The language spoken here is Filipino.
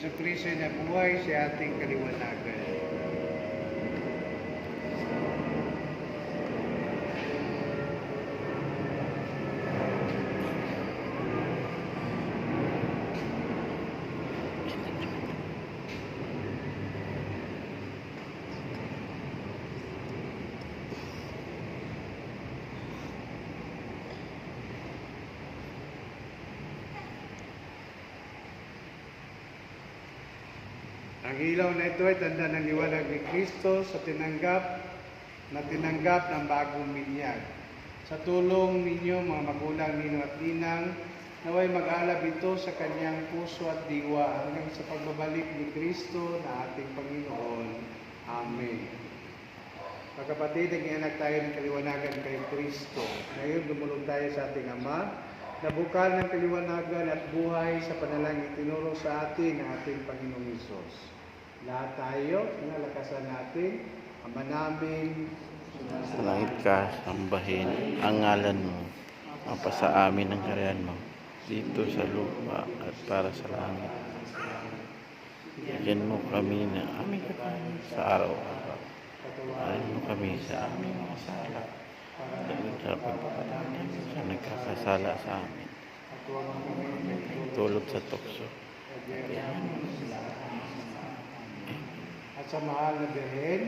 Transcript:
Kristo na buhay sa ating kaliwanagan. Ang ilaw na ito ay tanda ng liwanag ni Kristo sa tinanggap ng bagong binyag. Sa tulong ninyo, mga magulang, ninong at ninang, naway mag-alab ito sa kanyang puso at diwa hanggang sa pagbabalik ni Kristo na ating Panginoon. Amen. Pagkapatid, nag-ianak tayo ng kaliwanagan kay Kristo. Ngayon, dumulog tayo sa ating Ama, na bukal ng kaliwanagan at buhay sa panalangin itinuro sa atin ng ating Panginoong Hesus. Lahat tayo, nalakasan natin, Ama namin, Sa langit ka, sambahin ang ngalan mo. Mapasa amin ang karyan mo. Dito sa lupa at para sa langit. Bigyan mo kami ng aming kakanin sa araw-araw. Alin mo kami sa aming mga sala. Dahil sa pagpapalangin sa nagkakasala sa amin. Tulog sa tukso. at sa mahal na Birhen,